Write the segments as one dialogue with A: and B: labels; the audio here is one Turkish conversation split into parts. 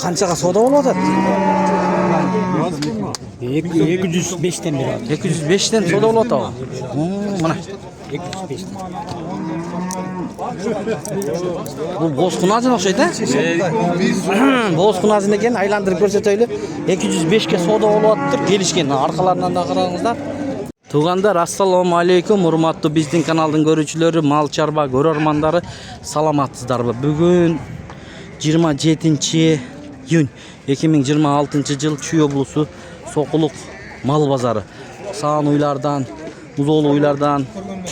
A: Qanchaga savdo bo'lyapti?
B: 205'ten beri aldım.
A: 205 dan savdo bo'lyapti. Mana
B: 205'ten.
A: bu bozqunazin o'xshaydi. Bozqunazin ekan, aylantirib ko'rsataylik. 205 ga savdo bo'lyapti. Kelishgan. Arqalaridan da qarangizlar. Tuğanlar, assalomu alaykum, hurmatli bizning kanalning ko'ruvchilari, mal chorva ko'rarmandari, salomatsizlarmi? Bugun 27-iyun 2026-yil Chuy oblusi Soquluq mal bozori. Sağın uylardan, Muzoğlu uylardan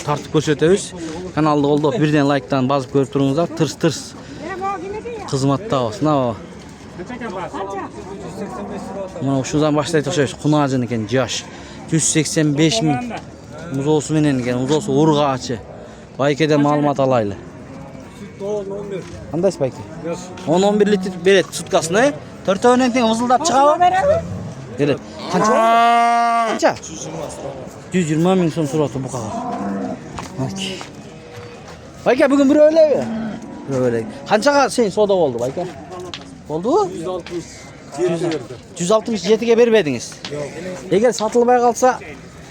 A: tartib ko'rsatamiz. Kanalni qo'llab birden like'dan bosib ko'rib turingizlar. Tirs xizmatda olsun. Mana shundan boshlaydi o'xshaysiz. Qunajin ekan, yosh. 185 ming muzosu menen ekan, muzosu urg'achi. Bayke'de ma'lumot alaylik. Qanday bayke? 10-11 litr beradi sutkasini. 4 tadan teng vızıldab chiqadi. Beradi. Qancha? Qancha? 120 ming so'm so'radi bu qog'oz. Bayke bugun bir o'ylaydi. Bir o'ylaydi. Qanchaga sen savdo bo'ldi Bayke? Bo'ldi? 167 ga bermediniz. Eğer satılmaya kalsa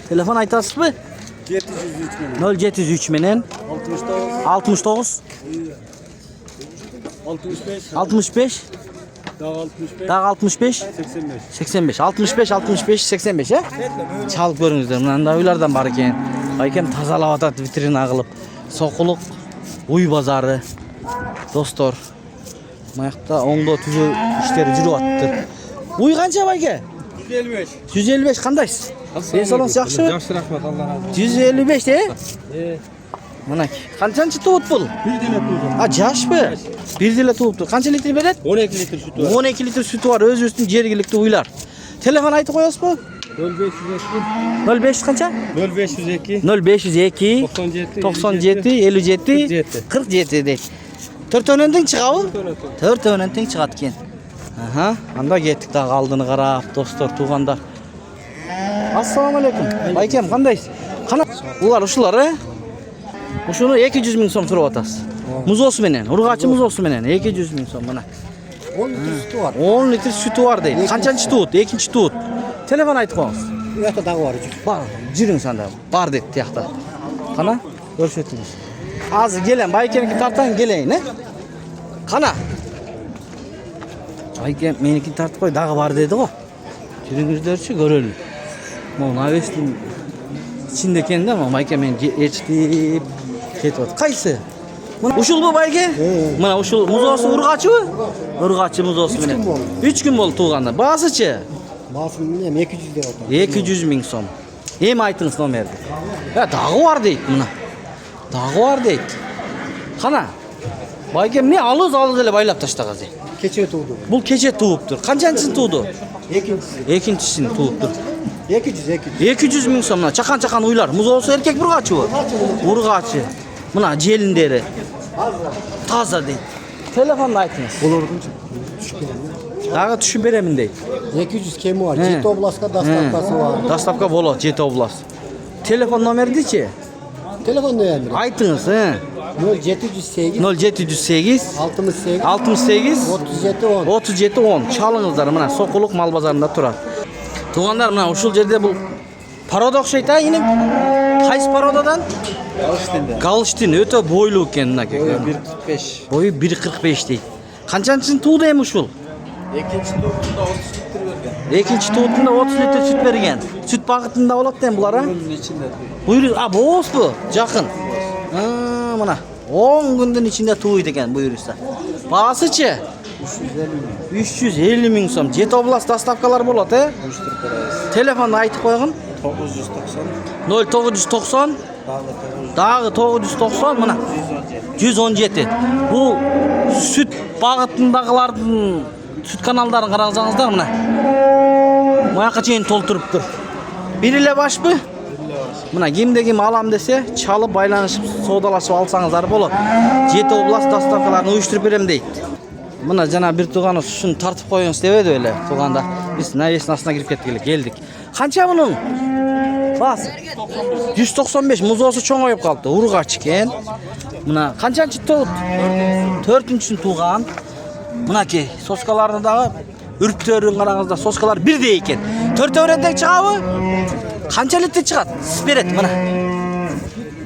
A: telefon aytasızmı? 0703 menen 69 65 daha 65 85 65 85 he? Çalıp görüngüzler. Mınanda uylardan bar eken. Baykem tazalap atat vitrin agılıp. Soquluq uy bazarı. Dostlar. Mayaqta oңдо түзөө иштери жүрүп атты. Uy qancha bayke?
B: 155.
A: 155 qandaysiz? Денсаулығыңыз жақсы?
B: Жақсы рахмат, Аллаға.
A: 155 де? Mana qanchанчы туып бұл?
B: 1 деле туып.
A: А, жашпы? 1 деле туыпты. Қанша литр береді?
B: 12 litr sütü var.
A: 12 litr sütü var. Өзүбүздүн жергиликтүү уйлар. Телефон айтып коесузбу?
B: 0502
A: 05 қанша?
B: 0502
A: 0502 97 57 47 дейт. 4 өнөн тең чыгабы? 4 өнөн тең чыгат экен. Aha, anda gittik daha aldığını qarab, dostlar, tuğanlar. Assalamu alaykum. Baykem, qandaysiz? Qana, ular uşular, Uşunu 200 ming so'm so'rab atasiz. Muzosu menen, urg'achi muzosu menen 200 ming so'm mana.
B: 10 litr sütü var.
A: 10 litr sütü var deydi. Qanchanchi tut? Ikinchi tut. Telefon aytib qo'yinglar.
B: Bu yoqda dağı var.
A: Bar, jiring sanda. Bar deb tiyaqda. Qana, ko'rsatdingiz. Hozir kelen, Baykeniki tartan kelayin, he? Qana. Bayke meniki tartib qo'y, dağı var dedi-ku. Jiringizlarchi ko'raylik. Mana avesning içinde ekanda, Bayke men echitib ketyapti. Qaysi? Mana ushul bu Bayke? Mana ushul muzosi urg'achimi? Urg'achi muzosi menen. 3 kun bo'ldi tug'anda. Bahasichi?
B: Basım nem 200 lira.
A: 200 ming so'm. Hem aytыңыз nomerni. Ya dağı var deydi mana. Dağı var deydi. Qana? Bayke ne alız ele baylab tashdag'azi.
B: Keçe tuğdu.
A: Bu kecha tuğuptur. Qanchanchini tuğdu?
B: İkincisini.
A: Ikinchisini tuğuptur.
B: 200.
A: 200 ming so'm. Chaqan uylar. Muzosi erkek urg'achi bu. Urg'achi. Mana jelinderi. Toza deydi. Telefonni aytыңыз.
B: Olurdun.
A: Dağı tushib beramin deydi.
B: 200 kemi var. Jet Oblast'ta dastavkası var.
A: Dastavka bo'ladi, Jet Oblast. Telefon nomeri-chi?
B: Telefon ne yani?
A: Aytыңыз, he.
B: 0708
A: 0708
B: 68
A: 68
B: 37 10.
A: 37 10. Çalыңızlar, mana Soquluq mal bozorunda turadi. Tuğanlar, mana uşul jerde bu paroda o'xshaydi, yine qaysi parodadan? Galstin, o'ta bo'yli ekan aka.
B: 1.45.
A: Boyu 1.45 deydi. Qanchanchini tuğdi hem uşul?
B: İkinci tuğdunda 30 litr vergen.
A: Ikinchi tuğutunda 30 litr süt bergan. Süt bag'itida bo'ladi ham bular, ha?
B: Bunun içinde.
A: Buyur, a, bo'z bu, yaqin. Mana 10 kundan ichida to'ydi ekan bu yurishsa. Bahasichi? 350 ming so'm. Jet Oblast dastavkalar bo'ladi, ha? Telefonni aytib qo'ying.
B: 990
A: 0990 dağı 990 mana 117. Bu süt bag'itidagilардың süt kanallarını qarasаңыздар mana. Moyaqqa cheyin to'ltiribdir. Birile başmı? Mana kimde kim alam dese çalıp baylanışıp savdalashib alsаңыздар bo'ladi. Jet Oblast dastavkalarini uyushtirib berem deydi. Mana jana bir tuğanız şunu tartib qo'yinglar debedi öyle. Tuğanda biz naves nasına girip keldik. Qancha bunun? Bas. 195 muzosi cho'ng'oyib qoldi. Urg'ach ekan. Mana qanchanchi tug'ut? 4-chi tug'an. Mınaki soskalarını dağı ürptörün qarağızda soskalar birdey eкен. 4 öğrendek çıqabı? Qancha litr çıqat? Siz beret mına.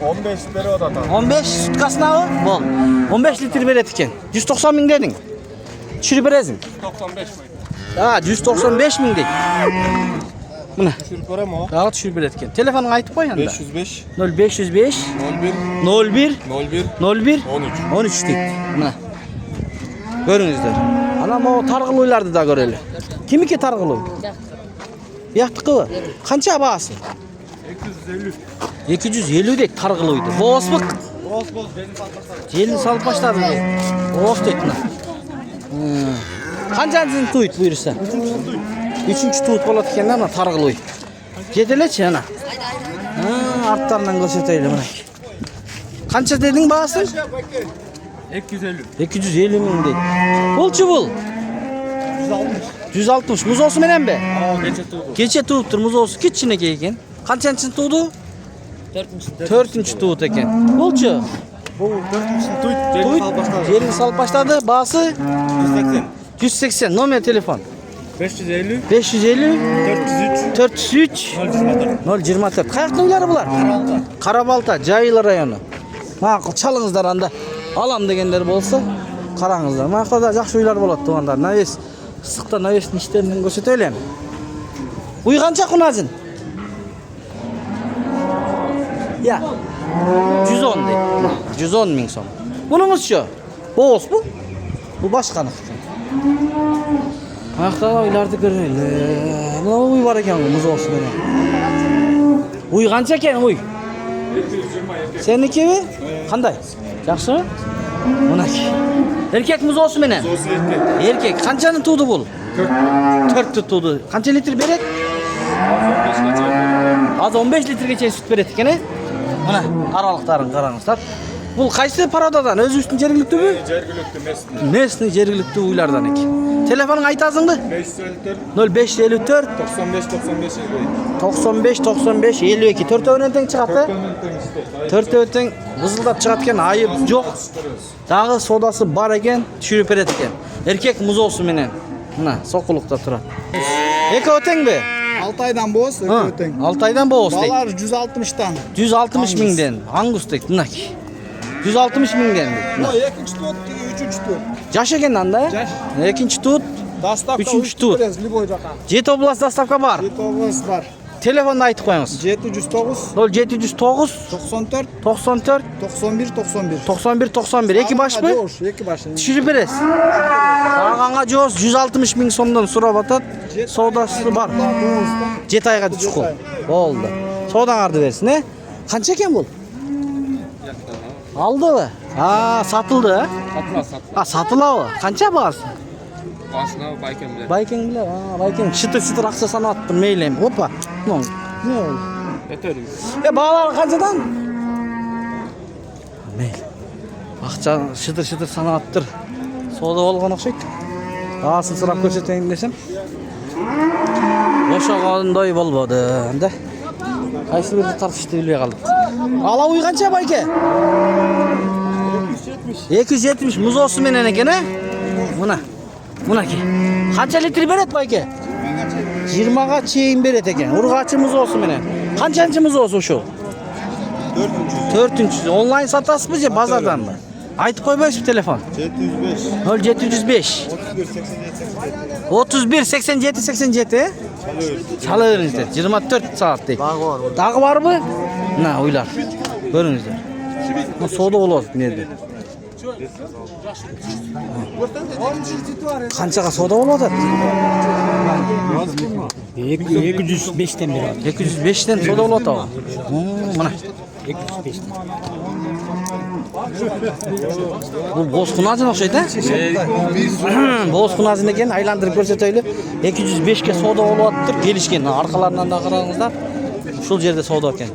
C: 15 litre o da tam.
A: 15 sutkasına bol. 15 litr beret eken. 190 ming dedin. Düşürüp berezin.
C: 95 mi?
A: Ha 195 ming deydi. Mına.
C: Düşürüp verem o.
A: Dağı düşürüp beret eken. Telefonunu aytıp koy yanda.
C: 505
A: 0505
C: 01
A: 01
C: 01
A: 01
C: 13.
A: 13 deydi. Mına. Görüңüzдөр. Anam o targılıylardı da göreli. Kimiki targılıy? Yaktı Kança bağısı?
C: 250.
A: 250 deydi targılıydı. Boğaz mı?
C: Boz benzin salmışlar.
A: Jelini salıp başladı deydi. Boğaz deydi. Kançancını tuyut buyursa? Üçüncü tuyut bolat ekan ana targılıy. Jedeleçi ana. Artlarından göstereyim ana. Kança dedin bağısı?
C: 250.
A: 250 ming deydi. Bolçu bul. 160. Muz olsun menen be?
C: Aa geçe tuttu.
A: Keçe tuğuptur, muz olsun. Kitçine keyken. Kançançın tuğdu? 4. tuğut eken. Bolçu.
C: Bu 4 tuyt.
A: Tuyut.
C: Salmışlar.
A: Yerini salıp başladı. Bağısı
C: 180.
A: 180. Nomer telefon.
C: 550
A: 550
C: 403
A: 403 024. Kayaklı uyları bular? Karabalta, Cayılı rayonu. Maqıl çalыңızlar anda. Alam degenler bolsa qarаңыздар. Maqıl da жақсы uylar болады туғандар. Навес ыстықта навестің іштерінен көрсетелем. Uy qancha qunazın? Ya. 110 deydi. 110 ming so'm. Buningizchi? Boğaz bu? Bu başqanıq. Ayaqda uylarni ko'raylik. Mana uy bor ekan, muz olsun mana. Uy qancha ekan uy?
C: 222.
A: Senikimi? Qanday? Yaxshimi? Bunaki. Erkek muz olsun menen. Erkek. Qanchani tuğdu bul? 4 tuğdu. Qancha litr beret? Az 15 litrgacha süt beret ekan, e? Mana aralıqtарын qarаңыздар. Бұл қайсы парададан? Өзіңіздің жергіліктіби?
C: Жергілікті местный.
A: Местный жергілікті уйлардан екен. Телефонun айтасың ба?
C: 554
A: 0554
C: 95 95 52.
A: 95 95 52. Төртеуінен тең шығады. Төртеуі тең бызылдап шығады екен, айып жоқ. Дағы содасы бар екен, түшіріп береді екен. Еркек мұз olsun менен. Мына, соқұлықта тұрады. Екеуі тең бе?
D: 6 aydan boz, öteң.
A: 6 aydan boğaz deydi.
D: Balar 160'tan.
A: 160 mingden. Angus deydi, mına ki. 160 mingden deydi.
D: Bu ikinci tut, üçüncü tut.
A: Жаш екен анда?
D: Жаш.
A: Экинчи тут,
D: Dastavka
A: Üçüncü tut.
D: Любой жаққа.
A: Жеті область доставка бар.
D: Жетовыз бар.
A: Телефонды айтып қойыңыз.
D: 709
A: 0709
D: 94
A: 94
D: 91 91.
A: 91 91. Екі баш па?
D: Жош, екі баш.
A: Түшіріп бересіз. Сағанға жоз 160 мың сомдан сұрап атады. Саудасы бар. 7 айға түшіп қол. Болды. Саудаңарды берсін, е? Қанша екен бұл? Алды ба? Сатылды, а? Сатыла ба? Қанша бағасы?
C: Басына байкен біле.
A: Байкен біле? Байкен. Шытыр-шытыр ақша санап аттым, мейлем. Опа. Не ол?
C: Өтөрү.
A: Бағалары қаншадан? Мейлі. Ақша шытыр-шытыр санап аттыр. Сода болған ұқсайды. Бағасын сұрап көрсетейін десем. Ошағандай болбады. Анда. Қайсы бірді тарқышты білбей қалдық. Ала уй қанша байке? 270. Мұз olsun менен екен, е? Мына ке. Қанша литр берет байке? 20-ға чейін берет екен. Ұрғачы мұз olsun менен. Қаншанчы мұз olsun şu? 4-cü. Онлайн сатасыз ба же базардан ба? Айтып қойбайсыз телефон? 0705 31 87 87. Çala verіңіздер. 24 saat deyip. Дағы бар mı? Мына ойлар. Көріңіздер. Bu soda olur nerede? Қаншаға сода болады?
B: 205'ten beri.
A: 205'ten soda болады ау. Мына.
B: 205'ten.
A: Бұл бозқұназын ұқсайды, ә? Бозқұназын екен, айландырып көрсетейлі. 205-ке сода болуаттыр, келішкен. Арқаларынан да қараңыздар. Шул жерде сода екен.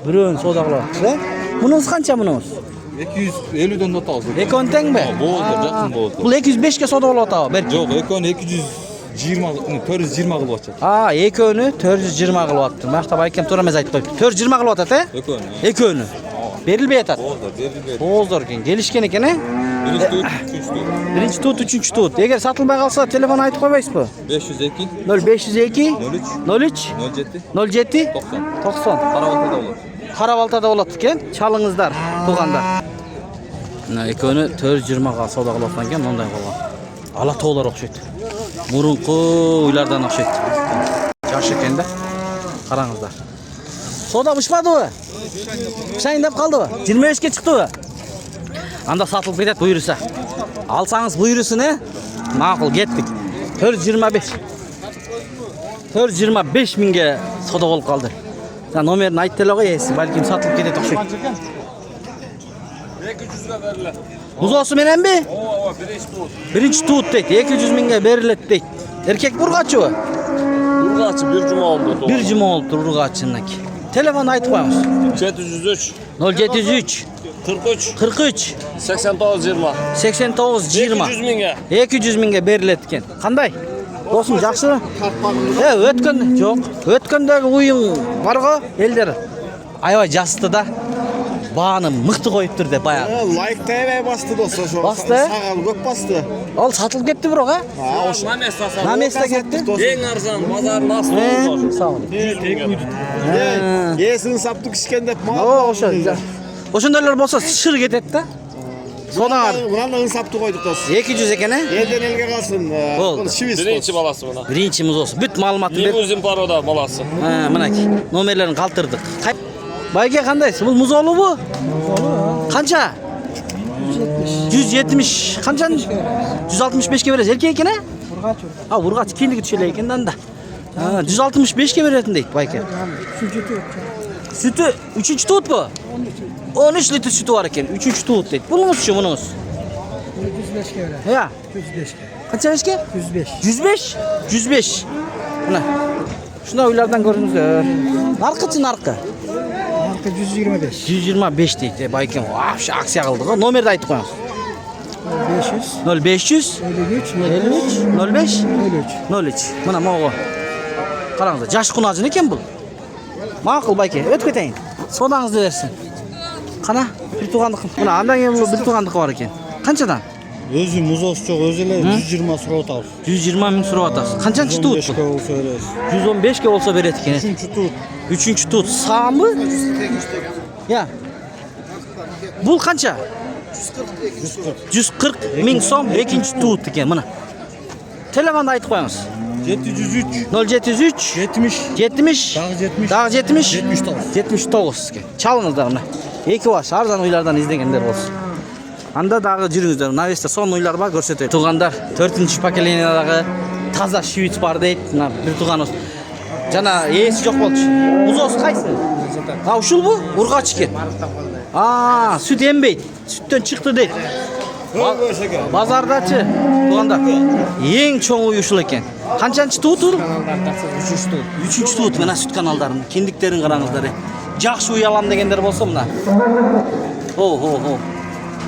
A: Біреуін сода қылады. Мұныңыз қанша мұныңыз?
C: 250'den not aldı.
A: Ekon тең бе?
C: Болды, жақын болды.
A: Бұл 205-ке сода болады ау, бәлки.
C: Жоқ, екон 420 қылып атады.
A: Екөні 420 қылып аттыр. Мақта байкем тура мез айтып қойып. 420 қылып атады, ә?
C: Екон.
A: Екөні. Берілбей атады.
C: Болды, берілбей.
A: Боздор екен, келішкен екен, ә? Birinchi tut, uchinchi tut. Agar sotilmay qolsa, telefon aytib qo'ymaysizmi?
C: 502
A: 0502 03
C: 07
A: 07
C: 90.
A: 90.
C: Qaravoltada bo'ladi.
A: Qarabaltada bo'ladi ekan. Chalingizlar, tug'anda. Mana ikkovini 420 ga savdo qilayotgan ekan, bunday qolgan. Ala to'g'lar o'xshaydi. Murunqi uylardan o'xshaydi. Yaxshi ekanda. Qarangizlar. Savdo pishmadimi? Pishayin deb qoldimi? 25 ga chiqdimi? Anda satılıp ketadi buyursa. Alsangiz buyurusini ma'qul ketdik. 425. 425 mingga savdo bo'lib qoldi. Sen nomerini aytdilar qo'yasiz, balkim satılıp ketadi o'xshaydi.
E: 200 ga beriladi.
A: Muzosi menanmi? Birinchi tut deydi. 200 mingga beriladi deydi. Erkek urg'achi u.
E: Urg'achi bir juma oldu.
A: Bir juma oldu urg'achining. Telefonni aytib qo'yamiz.
E: 703
A: 0703
E: 43
A: 43
E: 89 20.
A: 89 20.
E: 200 mingga.
A: 200 mingga beriladi ekan. Qanday? Do'stim, yaxshimi? O'tgan, yo'q. O'tgandagi o'yin bor-ku, eldir. Ayva jastida bağını mıhtı qo'yibdir deb bayağı.
D: Like TV bastı dostlar şu.
A: Bastı?
D: Sağal köp bastı.
A: Al satılıp ketdi biroq, ha? Namesda ketdi.
E: Eng arzon bozor nasıl olur?
A: Sağ olun.
D: Yesin saptık işken dep mal.
A: O'sha. O'shandalar bo'lsa shir ketadi-da. Sonar.
D: Bundan da saptı koyduk dostlar.
A: 200 ekan, ha?
D: Elden elge kalsın.
A: Oldu.
D: Şivist.
E: Birinchi balası buna.
A: Birinchimiz olsun. Büt ma'lumotni berib.
E: Limuzin paroda balası.
A: Ha, minaki. Nomerlarini qoldirdik. Bayga qandaysiz? Bu muzolu bu? Qancha? 170. Qanchani? 165 ga berasiz. Erkek ekan, ha? Urg'ach. Ha, urg'ach kindigi tushlar ekandan da. Ha, 165 ga beratin deydi bayga. Sütü 3-chi tut bu. 13 litr sütü var ekan. 3-chi tut deydi. Buningizchi buningіз.
B: 105 ga beradi.
A: Ya.
B: 105 ga.
A: Qancha beshga?
B: 105.
A: 105? 105. Mana. Shunday uylardan ko'ringizlar. Narxi-chi narxi?
B: Narxi 125.
A: 125 deydi. Baykin. Vahşi aksiya qildi-ku. Nomerni aytib qo'yamiz.
B: 500
A: 0500
B: 53
A: 05
B: 53.
A: 03. Mana mo'g'u. Qaranglar, jash qunajin ekan bu. Ma'qul bayka. O'tib ketayin. Sodangizni bersin. Qana? Bir tug'andiq. Mana andan keyin bu bir tug'andiq bor ekan. Qanchadan?
F: Özü muzoz çok özüle 120 surat al.
A: 120 ming so'rayapsiz. Qanchanchi tut bu? 115 ga olsa beradi ekan.
F: 3. tut.
A: 3-chi tut. Sağmı? Ya. Bu qancha? 140 ming so'm ikkinchi tut ekan mana. Telefonni aytib qo'yamiz.
F: 703
A: 0703
F: 70
A: 70
F: Dağ 70
A: 79 ekan. Chalingizlar mana. Eki bosh arzon uylardan izlaganlar bo'lsin. Anda dag'i juringizlar. Navesta son uylar bor ko'rsataylik. Tug'anlar 4-pakeleniyadagi toza shvits bor deydi. Mana bir tug'anoz. Jana esi yo'q bo'ldi. Uzosi qaysi? Ha, ushul bu? Urg'ach ekan. Ha, süt embaydi. Sütdan chiqdi deydi. Bozordachi tug'anlar. Eng cho'ng uy ushul ekan. Qanchanchi tut u? 3-chi tut. Mana süt kanallarning kindiklerini qarangizlar. Yaxshi uy alam deganlar bo'lsa mana. Ho.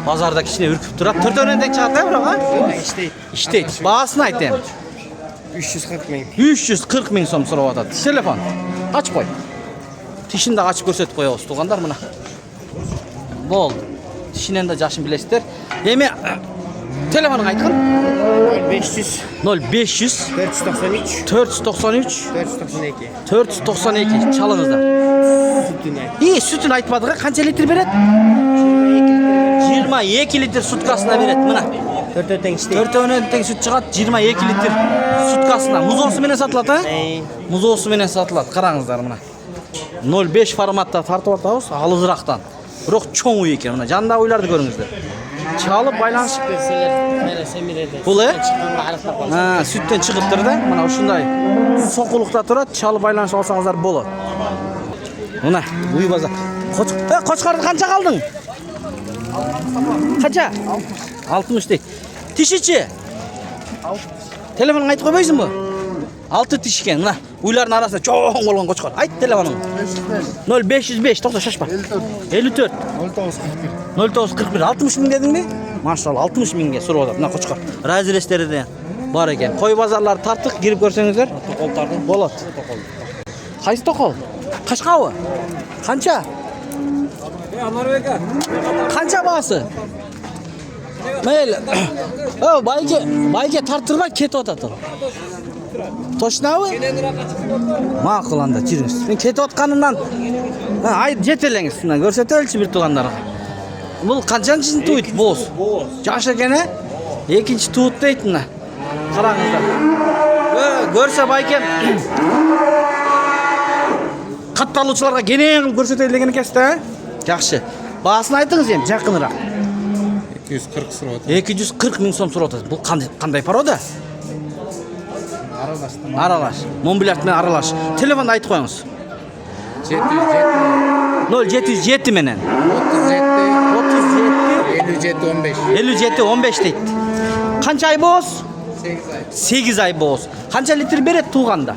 A: Bozorda kichkina urkib turadi. To'rtovndan chiqadi biroq, ha? İşte. Bahasini aytayım.
B: 340 ming.
A: 340 ming so'm so'rayotadi. Telefon. Ochib qo'y. Tishini ochib ko'rsatib qo'yamiz tug'anlar mana. Bo'ldi. Tishini de jashini bilasizlar. Demak, telefonini aytqin.
B: 500
A: 0500
B: 493
A: 493
B: 492.
A: 492 chalingizlar. Sütünü aytmadiga qancha litr beradi? 22 litr sutkasına beradi mana. 4 teng süt chiqadi 22 litr sutkasına. Muzosi menen sotiladi, ha? Muzosi menen sotiladi. Qarangizlar mana. 05 formatda tartib o'tamiz, alizroqdan. Biroq cho'ng uy ekan mana. Janda uylarni ko'ringizlar. Chalib baylashib
B: Berseler mana semiradi.
A: Buli?
B: Chiqqanda ariqda qoladi.
A: Ha, sütdan chiqib turdi. Mana shunday soquluqda turadi. Chalib baylanishib olsangizlar bo'ladi. Mana uy bozor. Qo'chqorni qancha qalding? Qancha? 60 deydi. Tishichi? Telefonini aytib qo'ymaysizmi? 6 tish ekan. Mana uylarning orasida cho'ng bo'lgan qo'chqor. Ayt telefoningni. 0505 to'xta shoshma. 54 0941 60 ming dedingmi? Maşallah 60 mingga so'rayapti. Mana qo'chqor. Razileshlaridan bor ekan. Qo'y bozorlari tartiq girib ko'rsangizlar, to'qoltardan bo'ladi. Qaysi to'qol? Qashqavi. Qancha? Qancha bahsi? Mayli. O, bayga tartırma ketib o'tadi. Toshnavmi? Ma'qul anda, jiringiz. Men ketib o'tganimdan ay jetelengiz shundan ko'rsataychi bir tuganlarga. Bu qanchanchisini to'yt bo'z. Yosh ekan-a? Ikkinchi tut deydi mana. Qarangizlar. Ko'rsa baykem. Qattaluchilarga geneng ko'rsataylik degan ekan-da. Yaxshi. Bahasini aytingiz ham yaqinroq.
F: 240 so'rayapti.
A: 240 ming so'm so'rayapti. Bu qanday paroda? Aralash. Mobilyat bilan aralash. Telefonda aytib qo'yingiz. 0707 menen. 57 15 deydi. Qancha ay bo'z? 8 ay bo'z. Qancha litr beradi tug'anda?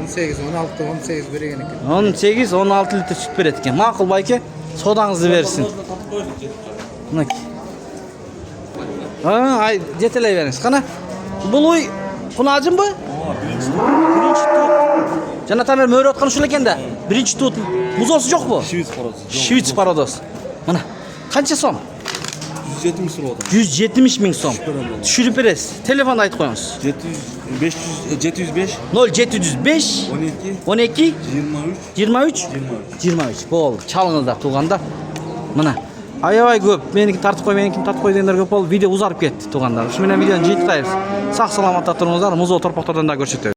F: 18, 16, 18 bergan ekan.
A: 18 16 litr sut beradi ekan. Ma'qul bayka, sodangizni bersin. Mana. Ay jetelayverasiz. Qana. Bu uy qunajim bu? Birinchi tut. Jana tamer mo'ri otgan shu ekanda. Birinchi tut. Muzosi yo'q bu. Shvits parodos. Mana. Qancha so'm?
C: 170 so'rayapti.
A: 170 ming so'm. Tushirib berasiz. Telefonda aytib qo'yingiz.
C: 705
A: 0705 12 23 bo'ldi. Chalingizlar tug'anda. Mana. Ayay ko'p. Meniki tartib qo'y, meniki tartib qo'y deganlar ko'p bo'ldi. Video uzarib ketdi tug'anlar. Shu bilan videoni yetib qaysiz. Sog' salomatda turingizlar. Muzo torpaqlardan da ko'rsatamiz.